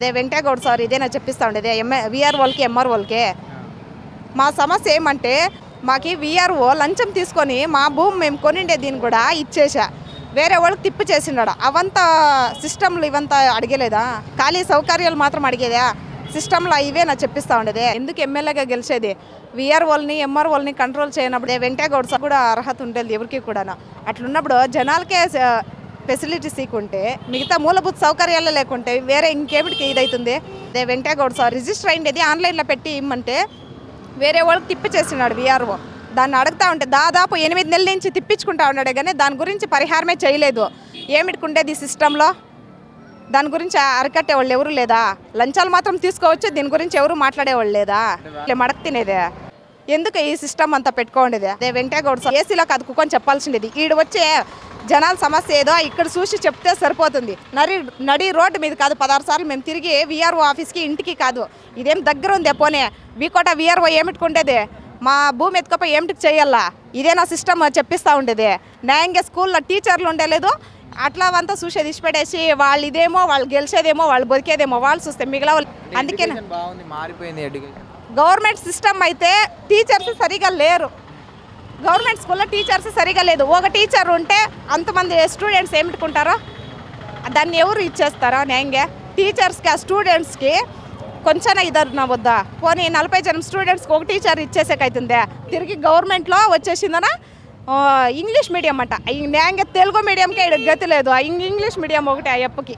అదే వెంకటేగౌడ్ సార్ ఇదేనా చెప్పిస్తా ఉండేది విఆర్ఓలకి ఎంఆర్ఓలకి మా సమస్య ఏమంటే మాకు విఆర్ఓ లంచం తీసుకొని మా భూమి మేము కొనిండే దీన్ని కూడా ఇచ్చేసా వేరే వాళ్ళకి తిప్పు చేసినాడు అవంతా సిస్టంలు ఇవంతా అడిగలేదా ఖాళీ సౌకర్యాలు మాత్రం అడిగేదా సిస్టంలో ఇవేనా చెప్పిస్తా ఉండేది ఎందుకు ఎమ్మెల్యేగా గెలిచేది విఆర్ఓల్ని ఎంఆర్ఓల్ని కంట్రోల్ చేయనప్పుడు వెంకటేగౌడ్ సార్ కూడా అర్హత ఉండేది ఎవరికి కూడా అట్లున్నప్పుడు జనాలకే ఫెసిలిటీస్ ఇకుంటే మిగతా మూలభూత సౌకర్యాలు లేకుంటే వేరే ఇంకేమిటికి ఇదవుతుంది అదే వెంకటేగౌడ్ సార్ రిజిస్టర్ అయింది ఆన్లైన్లో పెట్టి ఇమ్మంటే వేరే వాళ్ళకి తిప్పి చేసినాడు విఆర్ఓ దాన్ని అడుగుతా ఉంటే దాదాపు 8 నెలల నుంచి తిప్పించుకుంటా ఉన్నాడే కానీ దాని గురించి పరిహారమే చేయలేదు ఏమిటికుండేది సిస్టంలో దాని గురించి అరికట్టేవాళ్ళు ఎవరు లేదా లంచాలు మాత్రం తీసుకోవచ్చు దీని గురించి ఎవరు మాట్లాడేవాళ్ళు లేదా మడక తినేదే ఎందుకు ఈ సిస్టమ్ అంతా పెట్టుకోండిదే అదే వెంకటేగౌడ్ సార్ ఏసీలో కదుకుని చెప్పాల్సిండేది ఈడు వచ్చే జనాల సమస్య ఏదో ఇక్కడ చూసి చెప్తే సరిపోతుంది నడి రోడ్డు మీద కాదు 16 సార్లు మేము తిరిగి విఆర్ఓ ఆఫీస్కి ఇంటికి కాదు ఇదేం దగ్గర ఉంది పోనీ వీకోట విఆర్ఓ ఏమిటికుండేది మా భూమి ఎత్తుకపోయి ఏమిటికి చేయాలా ఇదే నా సిస్టమ్ చెప్పిస్తూ ఉండేది న్యాయంగా స్కూల్లో టీచర్లు ఉండలేదు అట్లా అంతా చూసేది ఇచ్చిపెట్టేసి వాళ్ళు ఇదేమో వాళ్ళు గెలిచేదేమో వాళ్ళు బతికేదేమో వాళ్ళు చూస్తే మిగిలిన అందుకే గవర్నమెంట్ సిస్టమ్ అయితే టీచర్స్ సరిగా లేరు గవర్నమెంట్ స్కూల్లో టీచర్స్ సరిగా లేదు ఒక టీచర్ ఉంటే అంతమంది స్టూడెంట్స్ ఏమిటుకుంటారో దాన్ని ఎవరు ఇచ్చేస్తారో న్యాయంగా టీచర్స్కి ఆ స్టూడెంట్స్కి కొంచెం ఇదన్నా వద్దా పోనీ 40 జనం స్టూడెంట్స్కి ఒక టీచర్ ఇచ్చేసేకైతుందే తిరిగి గవర్నమెంట్లో వచ్చేసిందనా ఇంగ్లీష్ మీడియం అంట న్యాయంగా తెలుగు మీడియంకే గతి లేదు ఇంగ్లీష్ మీడియం ఒకటి ఆ అప్పకి